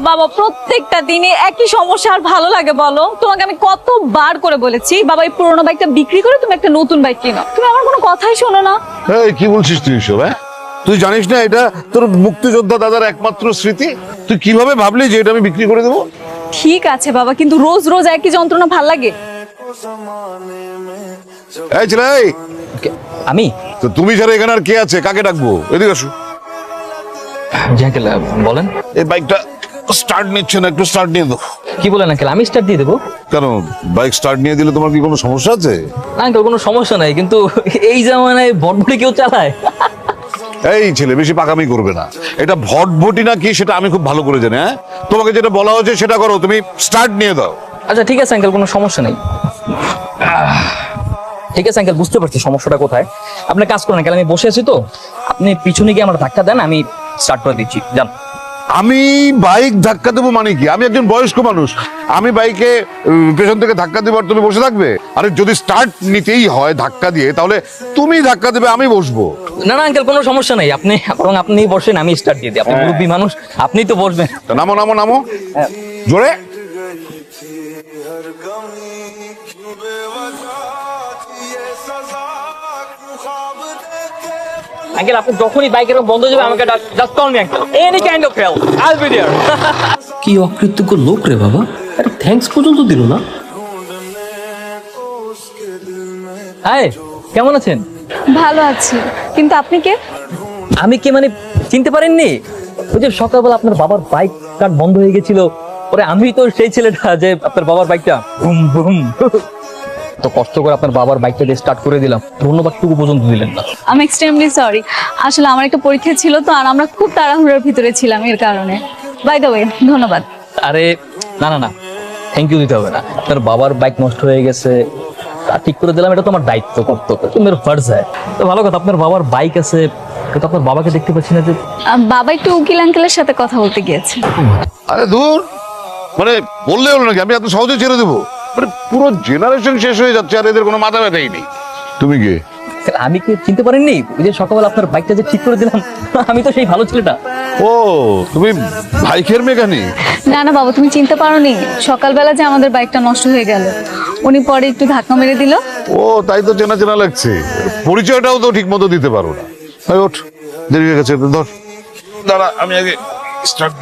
বাবা প্রত্যেকটা দিনে একই সমস্যা, আর ভালো লাগে বলো? তোমাকে আমি কতবার করে বলেছি বাবা এই পুরোনো বাইকটা বিক্রি করে তুমি একটা নতুন বাইক কিনো, তুমি আমার কোনো কথাই শোনো না। এই কি বলছিস তুই এসব? হ্যাঁ, তুই জানিস না এটা তোর মুক্তিযোদ্ধা দাদার একমাত্র স্মৃতি? তুই কিভাবে ভাবলি যে এটা আমি বিক্রি করে দেবো? ঠিক আছে বাবা, কিন্তু রোজ রোজ একই যন্ত্রণা ভাল লাগে? এই ছেলে, এই, আমি তো তুমি ছাড়া এখানে আর কে আছে? কাকে ডাকবো? এদিকে আসো। জি আঙ্কেল, বলেন। এই বাইকটা স্টার্ট নিচ্ছে না, একটু স্টার্ট নিয়ে দাও। কি বলেন আঙ্কেল? আমি স্টার্ট দিয়ে দেবো। কেন, বাইক স্টার্ট নিয়ে দিলে তোমার কি কোনো সমস্যা আছে? না আঙ্কেল, কোনো সমস্যা নাই, কিন্তু এই জামানায় ভটভটি কেউ চালায়? এই ছেলে, বেশি পাকামি করবে না। এটা ভটভটি না কি সেটা আমি খুব ভালো করে জানি। হ্যাঁ, তোমাকে যেটা বলা হচ্ছে সেটা করো, তুমি স্টার্ট নিয়ে দাও। আচ্ছা ঠিক আছে আঙ্কেল, কোনো সমস্যা নেই। ঠিক আছে আঙ্কেল, বুঝতে পারছি সমস্যাটা কোথায়। আপনি কাজ করেন আঙ্কেল, আমি বসে আছি তো, আপনি পিছনে গিয়ে আমার ধাক্কা দেন, আমি স্টার্ট করে দিচ্ছি, যান। আমি বাইক ধাক্কা দেবো মানে কি? আমি একজন বয়স্ক মানুষ, আমি বাইকে পেছন থেকে ধাক্কা দেবো আর তুমি বসে থাকবে? আরে যদি স্টার্ট নিতেই হয় ধাক্কা দিয়ে, তাহলে তুমি ধাক্কা দেবে, আমি বসবো। না না আঙ্কেল, কোনো সমস্যা নেই, আপনি বরং আপনি বসেন, আমি স্টার্ট দিয়ে দিই। আপনি মুরব্বী মানুষ, আপনি তো বসবেন। তা নামো নামো নামো, জোরে। আঙ্কেল আপনি যখনই বাইক এরকম বন্ধ হয়ে যাবে আমাকে just call me uncle, any kind of help I will be there. কি অকৃতজ্ঞ লোক রে বাবা, আরে থ্যাঙ্কস পর্যন্ত দিল না। হাই, কেমন আছেন? ভালো আছি, কিন্তু আপনি কে? আমি কে মানে চিনতে পারেননি? ওই যে সকালবেলা আপনার বাবার বাইক কার বন্ধ হয়ে গেছিল, পরে আমি তো সেই ছেলেটা যে আপনার বাবার বাইকটা বুম বুম তো কষ্ট করে আপনার বাবার বাইকটা দিয়ে স্টার্ট করে দিলাম, ধন্যবাদটুকু পর্যন্ত দিলেন না। আমি এক্সট্রিমলি সরি, আসলে আমার একটা পরীক্ষা ছিল তো, আর আমরা খুব তাড়াহুড়োর ভিতরে ছিলাম, এর কারণে। বাই দ্য ওয়ে, ধন্যবাদ। আরে না না না, থ্যাংক ইউ দিতে হবে না। আপনার বাবার বাইক নষ্ট হয়ে গেছে, তা ঠিক করে দিলাম, এটা তো আমার দায়িত্ব, কর্তব্য, তো মেরে ফার্জ হয়। তো ভালো কথা, আপনার বাবার বাইক আছে, কিন্তু আপনার বাবাকে দেখতে পাচ্ছি না যে। বাবা একটু উকিল আঙ্কেলের সাথে কথা বলতে গিয়েছে। আরে দূর, মানে বললে হলো নাকি আমি এত সহজে ছেড়ে দেবো? মানে পুরো জেনারেশন শেষ হয়ে যাচ্ছে আর এদের কোনো মাথা ব্যথাই নেই। তুমি কে? আমি কি চিনতে পারেননি? ওই যে সকালবেলা আপনার বাইকটা যে ঠিক করে দিলাম, আমি তো সেই ভালো ছেলেটা। ও, তুমি বাইকের মেকানিক? না না বাবা, তুমি চিনতে পারোনি? সকালবেলা যে আমাদের বাইকটা নষ্ট হয়ে গেল, উনি পরে একটু ধাক্কা মেরে দিল। ও, তাই তো চেনা চেনা লাগছে। পরিচয়টাও তো ঠিক মতো দিতে পারো না। ওঠ, দেরি হয়ে গেছে, ধর। দাঁড়া, আমি আগে স্টার্ট